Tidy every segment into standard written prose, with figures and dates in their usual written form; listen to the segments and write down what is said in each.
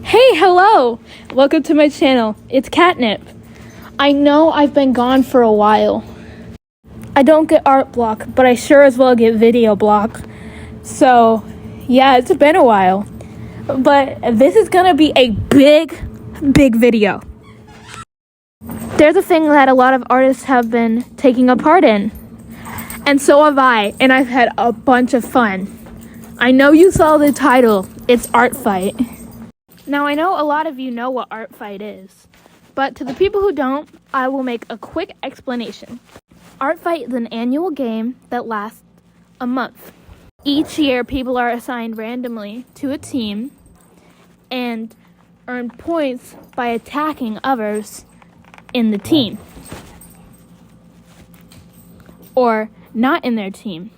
Hey, hello! Welcome to my channel. It's Catnip. I know I've been gone for a while. I don't get art block, but I sure as well get video block. So, yeah, it's been a while. But this is gonna be a big video. There's a thing that a lot of artists have been taking a part in. And so have I, and I've had a bunch of fun. I know you saw the title. It's Art Fight. Now, I know a lot of you know what Art Fight is, but to the people who don't, I will make a quick explanation. Art Fight is an annual game that lasts a month. Each year, people are assigned randomly to a team and earn points by attacking others in the team, or not in their team.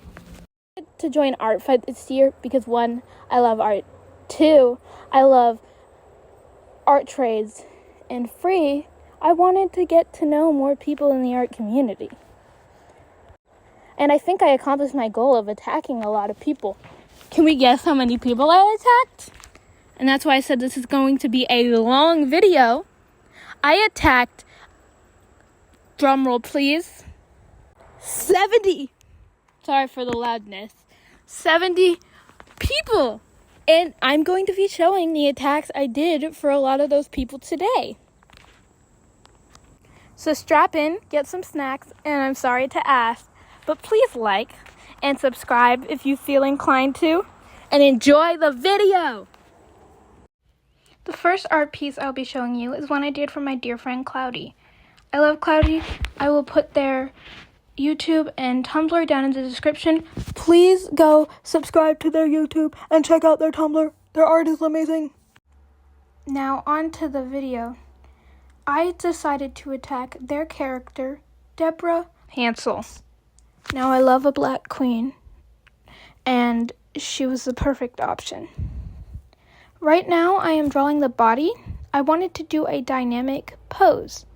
I wanted to join Art Fight this year because 1, I love art. 2, I love art trades, and 3, I wanted to get to know more people in the art community. And I think I accomplished my goal of attacking a lot of people. Can we guess how many people I attacked? And that's why I said this is going to be a long video. I attacked, drumroll please, 70. Sorry for the loudness. 70 people. And I'm going to be showing the attacks I did for a lot of those people today. So strap in, get some snacks, and I'm sorry to ask, but please like and subscribe if you feel inclined to, and enjoy the video! The first art piece I'll be showing you is one I did for my dear friend Cloudy. I love Cloudy. I will put their YouTube and Tumblr down in the description. Please go subscribe to their YouTube and check out their Tumblr. Their art is amazing. Now on to the video. I decided to attack their character, Deborah Hansel. Now I love a black queen, and she was the perfect option. Right now I am drawing the body. I wanted to do a dynamic pose,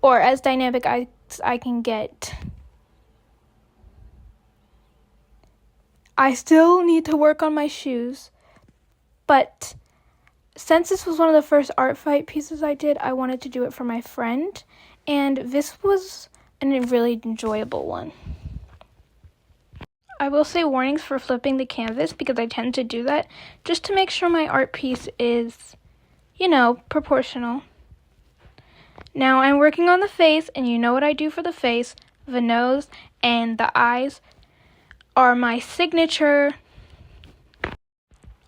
or as dynamic as I can get. I still need to work on my shoes, but since this was one of the first Art Fight pieces I did, I wanted to do it for my friend, and this was a really enjoyable one. I will say warnings for flipping the canvas because I tend to do that just to make sure my art piece is, proportional. Now I'm working on the face, and you know what I do for the face. The nose and the eyes are my signature.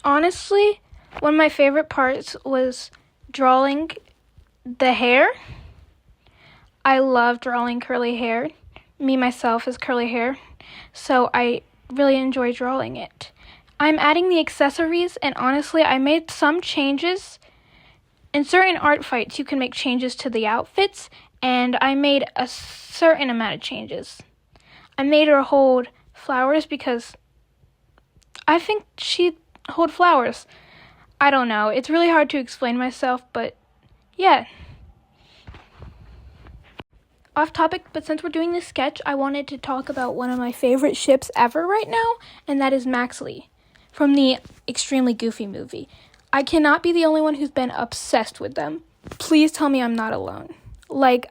Honestly, one of my favorite parts was drawing the hair. I love drawing curly hair. Me, myself, is curly hair. So I really enjoy drawing it. I'm adding the accessories, and honestly, I made some changes. In certain art fights, you can make changes to the outfits, and I made a certain amount of changes. I made her hold flowers because I think she'd hold flowers. I don't know. It's really hard to explain myself, but yeah. Off topic, but since we're doing this sketch, I wanted to talk about one of my favorite ships ever right now, and that is Max Lee from the Extremely Goofy movie. I cannot be the only one who's been obsessed with them. Please tell me I'm not alone.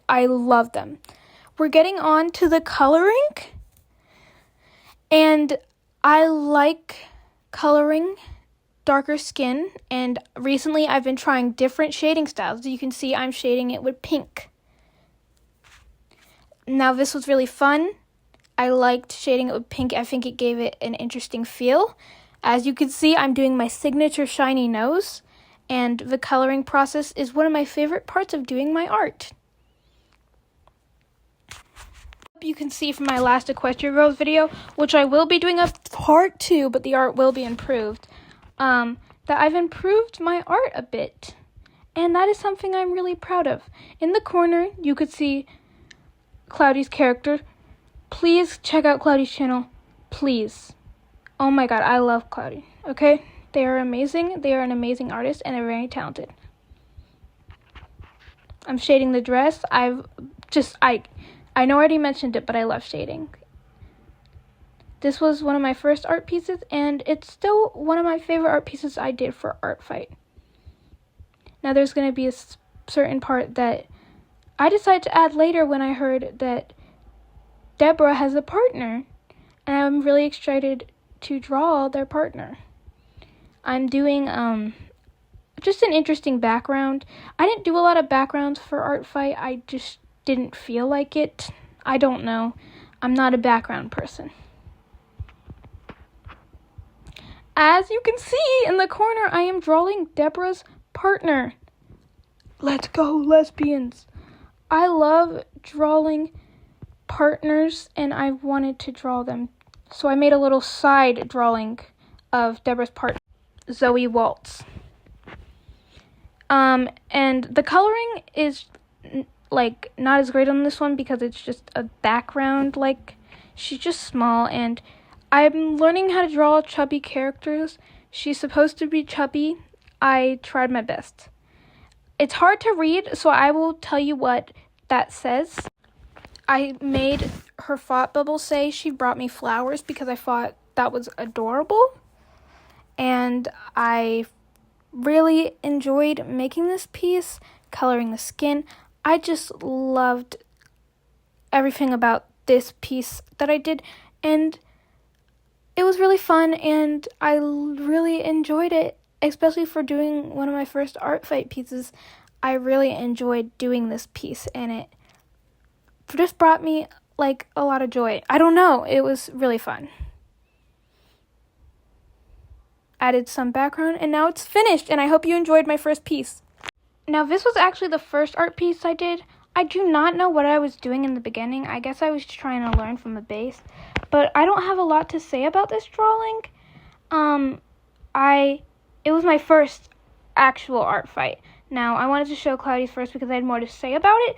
I love them. We're getting on to the coloring, and I like coloring darker skin, and recently I've been trying different shading styles. As you can see, I'm shading it with pink. Now, this was really fun. I liked shading it with pink. I think it gave it an interesting feel. As you can see, I'm doing my signature shiny nose, and the coloring process is one of my favorite parts of doing my art. You can see from my last Equestria Girls video, which I will be doing a part 2, but the art will be improved, that I've improved my art a bit, and that is something I'm really proud of. In the corner, you could see Cloudy's character. Please check out Cloudy's channel. Please. Oh my god, I love Cloudy. Okay? They are amazing. They are an amazing artist, and they're very talented. I'm shading the dress. I know I already mentioned it, but I love shading. This was one of my first art pieces, and it's still one of my favorite art pieces I did for Art Fight. Now there's going to be a certain part that I decided to add later when I heard that Deborah has a partner, and I'm really excited to draw their partner. I'm doing just an interesting background. I didn't do a lot of backgrounds for Art Fight. I just didn't feel like it. I don't know. I'm not a background person. As you can see in the corner, I am drawing Deborah's partner. Let's go, lesbians. I love drawing partners, and I wanted to draw them. So I made a little side drawing of Deborah's partner, Zoe Waltz. And the coloring is like not as great on this one because it's just a background. Like, she's just small, and I'm learning how to draw chubby characters. She's supposed to be chubby. I tried my best. It's hard to read, so I will tell you what that says. I made her thought bubble say she brought me flowers because I thought that was adorable. And I really enjoyed making this piece, coloring the skin. I just loved everything about this piece that I did, and it was really fun, and I really enjoyed it, especially for doing one of my first Art Fight pieces. I really enjoyed doing this piece, and it just brought me like a lot of joy. I don't know, it was really fun. Added some background, and now it's finished, and I hope you enjoyed my first piece. Now, this was actually the first art piece I did. I do not know what I was doing in the beginning. I guess I was trying to learn from the base, but I don't have a lot to say about this drawing. It was my first actual Art Fight. Now, I wanted to show Cloudy's first because I had more to say about it,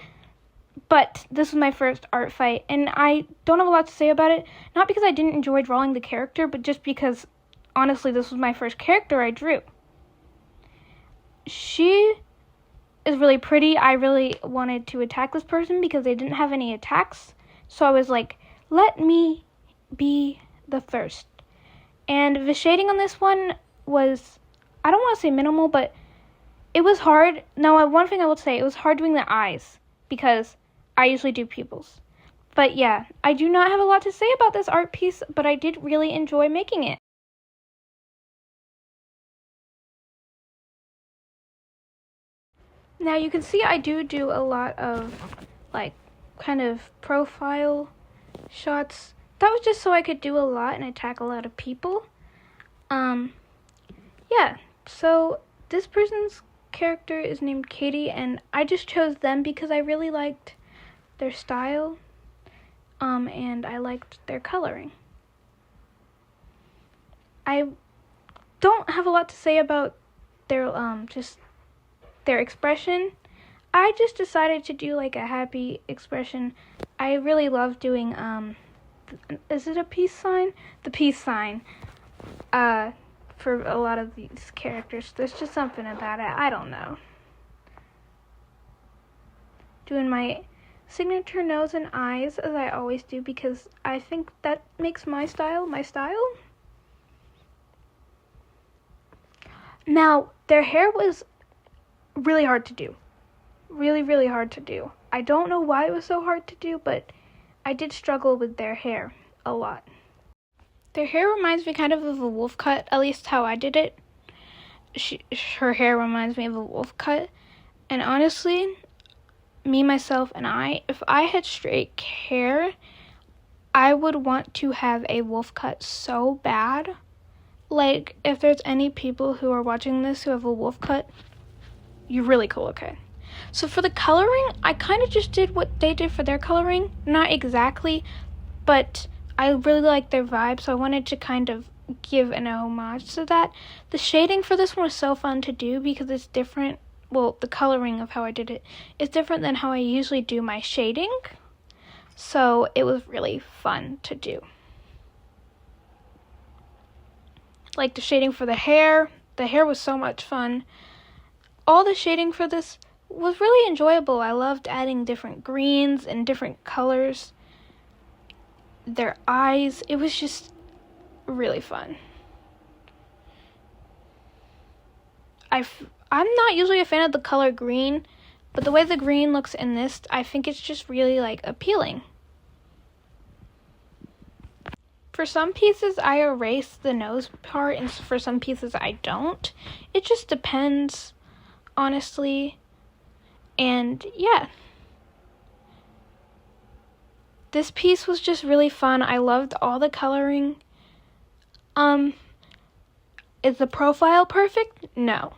but this was my first Art Fight, and I don't have a lot to say about it, not because I didn't enjoy drawing the character, but just because, honestly, this was my first character I drew. She is really pretty. I really wanted to attack this person because they didn't have any attacks, so I was like, let me be the first. And the shading on this one was, I don't want to say minimal, but it was hard. Now, one thing I will say, it was hard doing the eyes because I usually do pupils. But yeah, I do not have a lot to say about this art piece, but I did really enjoy making it. Now, you can see I do a lot of, like, kind of profile shots. That was just so I could do a lot and attack a lot of people. Yeah, so this person's character is named Katie, and I just chose them because I really liked their style, and I liked their coloring. I don't have a lot to say about their, just their expression. I just decided to do like a happy expression. I really love doing, is it a peace sign? The peace sign, for a lot of these characters. There's just something about it. I don't know. Doing my signature nose and eyes as I always do because I think that makes my style my style. Now, their hair was really hard to do. Really, really hard to do. I don't know why it was so hard to do, but I did struggle with their hair a lot. Their hair reminds me kind of a wolf cut, at least how I did it. Her hair reminds me of a wolf cut. And honestly, me, myself, and if I had straight hair, I would want to have a wolf cut so bad. Like, if there's any people who are watching this who have a wolf cut, you're really cool, okay? So for the coloring, I kind of just did what they did for their coloring. Not exactly, but I really like their vibe, so I wanted to kind of give an homage to that. The shading for this one was so fun to do because it's different. Well, the coloring of how I did it is different than how I usually do my shading. So it was really fun to do. Like the shading for the hair was so much fun. All the shading for this was really enjoyable. I loved adding different greens and different colors. Their eyes, it was just really fun. I'm not usually a fan of the color green, but the way the green looks in this, I think it's just really like appealing. For some pieces, I erase the nose part, and for some pieces, I don't. It just depends, honestly. And yeah. This piece was just really fun. I loved all the coloring. Is the profile perfect? No.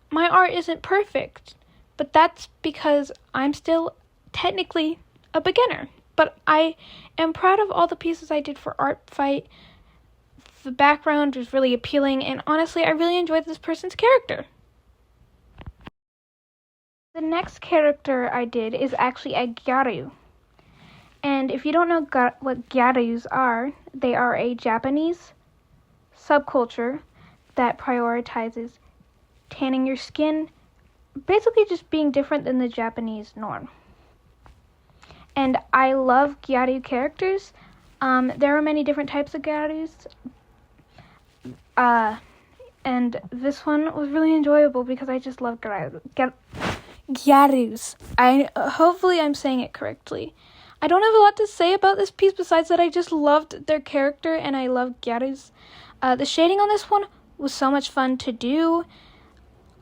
My art isn't perfect, but that's because I'm still technically a beginner. But I am proud of all the pieces I did for Art Fight. The background was really appealing, and honestly, I really enjoyed this person's character. The next character I did is actually a gyaru. And if you don't know what gyarus are, they are a Japanese subculture that prioritizes tanning your skin, basically just being different than the Japanese norm. And I love gyaru characters. There are many different types of gyarus. And this one was really enjoyable because I just love gyarus. Hopefully I'm saying it correctly. I don't have a lot to say about this piece besides that I just loved their character and I love gyarus. The shading on this one was so much fun to do.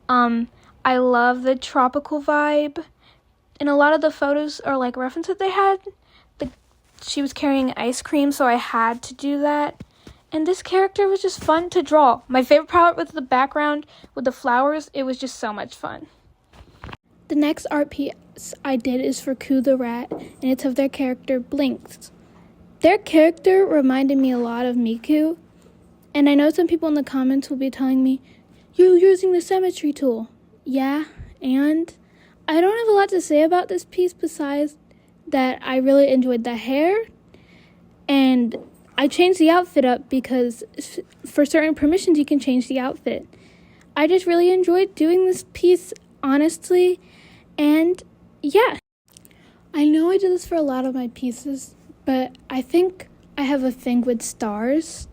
I love the tropical vibe. In a lot of the photos or like references they had, she was carrying ice cream, so I had to do that. And this character was just fun to draw. My favorite part was the background with the flowers. It was just so much fun. The next art piece I did is for Ku the Rat, and it's of their character Blinks. Their character reminded me a lot of Miku, and I know some people in the comments will be telling me, "You're using the symmetry tool." Yeah, and I don't have a lot to say about this piece besides that I really enjoyed the hair, and I changed the outfit up because for certain permissions you can change the outfit. I just really enjoyed doing this piece, honestly, and yeah. I know I did this for a lot of my pieces, but I think I have a thing with stars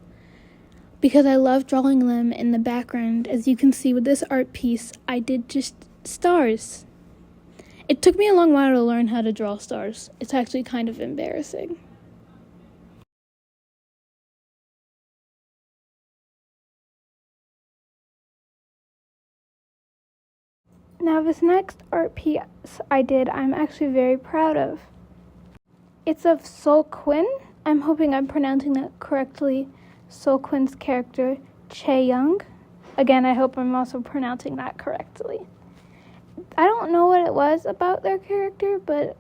because I love drawing them in the background. As you can see with this art piece, I did just stars. It took me a long while to learn how to draw stars. It's actually kind of embarrassing. Now this next art piece I did, I'm actually very proud of. It's of Sol Quinn. I'm hoping I'm pronouncing that correctly. Sol Quinn's character, Chae Young. Again, I hope I'm also pronouncing that correctly. I don't know what it was about their character, but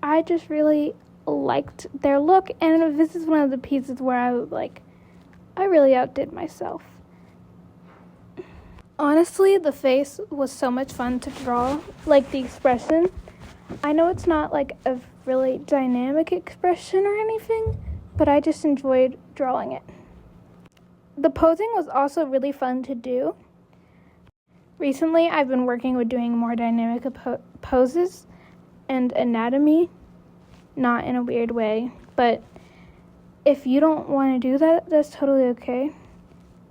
I just really liked their look, and this is one of the pieces where I really outdid myself. Honestly, the face was so much fun to draw, like the expression. I know it's not like a really dynamic expression or anything, but I just enjoyed drawing it. The posing was also really fun to do. Recently, I've been working with doing more dynamic poses and anatomy, not in a weird way, but if you don't want to do that, that's totally okay.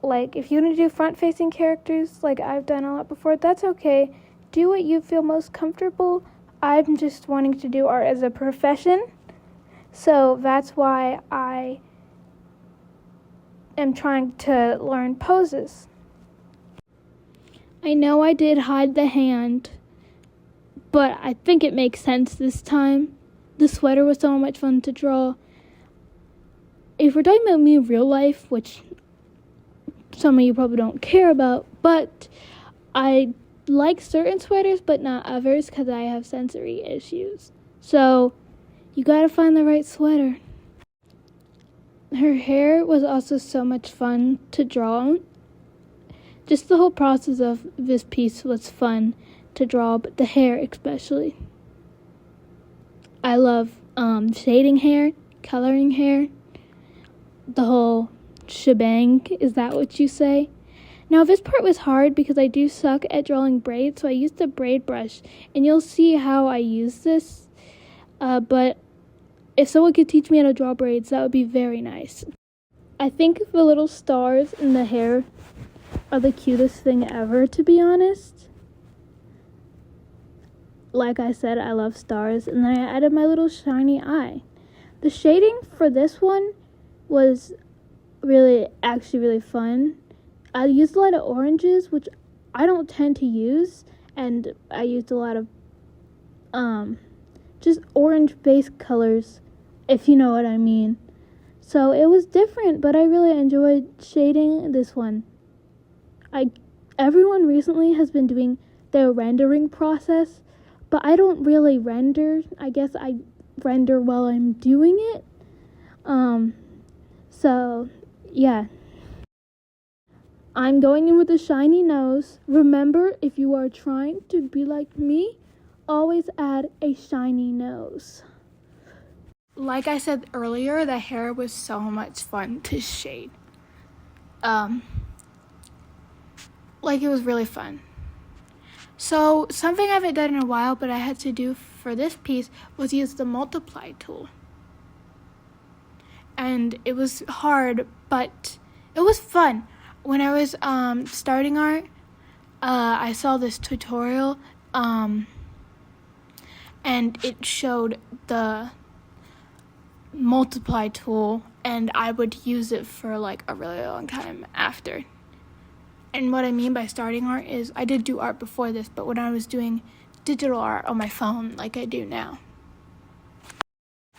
Like, if you want to do front-facing characters, like I've done a lot before, that's okay. Do what you feel most comfortable. I'm just wanting to do art as a profession, so that's why I am trying to learn poses. I know I did hide the hand, but I think it makes sense this time. The sweater was so much fun to draw. If we're talking about me in real life, which some of you probably don't care about, but I like certain sweaters but not others because I have sensory issues. So you gotta find the right sweater. Her hair was also so much fun to draw. Just the whole process of this piece was fun to draw, but the hair especially. I love shading hair, coloring hair, the whole shebang. Is that what you say? Now this part was hard because I do suck at drawing braids, so I used a braid brush, and you'll see how I use this. But if someone could teach me how to draw braids, that would be very nice. I think the little stars in the hair are the cutest thing ever, to be honest. Like I said, I love stars, and then I added my little shiny eye. The shading for this one was actually really fun. I used a lot of oranges, which I don't tend to use, and I used a lot of just orange based colors, if you know what I mean. So it was different, but I really enjoyed shading this one. Everyone recently has been doing their rendering process, but I don't really render. I guess I render while I'm doing it. So yeah. I'm going in with a shiny nose. Remember, if you are trying to be like me, always add a shiny nose. Like I said earlier, the hair was so much fun to shade. Like it was really fun. So something I haven't done in a while, but I had to do for this piece was use the multiply tool. And it was hard, but it was fun. When I was starting art, I saw this tutorial, and it showed the multiply tool, and I would use it for like a really long time after. And what I mean by starting art is I did do art before this, but when I was doing digital art on my phone like I do now.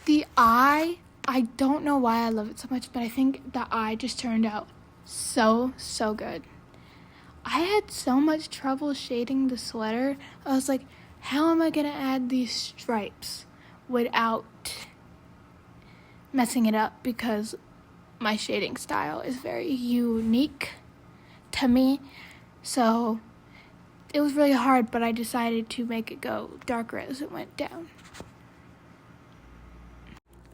The eye, I don't know why I love it so much, but I think the eye just turned out so good. I had so much trouble shading the sweater. I was like, how am I gonna add these stripes without messing it up, because my shading style is very unique to me. So it was really hard, but I decided to make it go darker as it went down.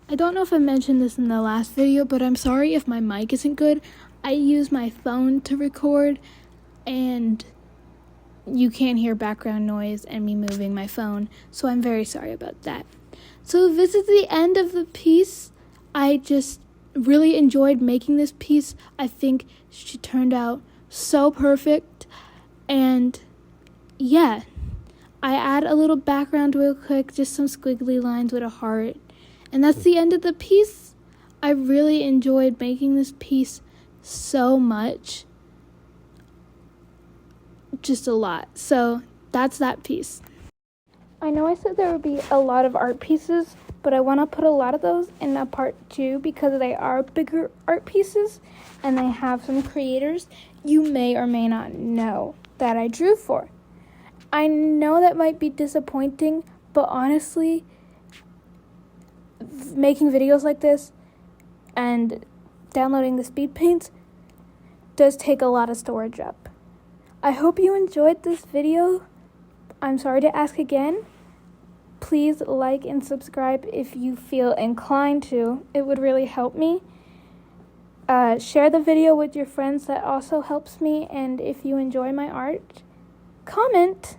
I don't know if I mentioned this in the last video, but I'm sorry if my mic isn't good. I use my phone to record, and you can't hear background noise and me moving my phone, so I'm very sorry about that. So this is the end of the piece. I just really enjoyed making this piece. I think she turned out so perfect, and yeah, I add a little background real quick, just some squiggly lines with a heart, and that's the end of the piece. I really enjoyed making this piece so much, just a lot. So that's that piece. I know I said there would be a lot of art pieces, but I want to put a lot of those in a part 2 because they are bigger art pieces and they have some creators you may or may not know that I drew for. I know that might be disappointing, but honestly, making videos like this and downloading the speed paints does take a lot of storage up. I hope you enjoyed this video. I'm sorry to ask again. Please like and subscribe if you feel inclined to. It would really help me. Share the video with your friends. That also helps me. And if you enjoy my art, comment.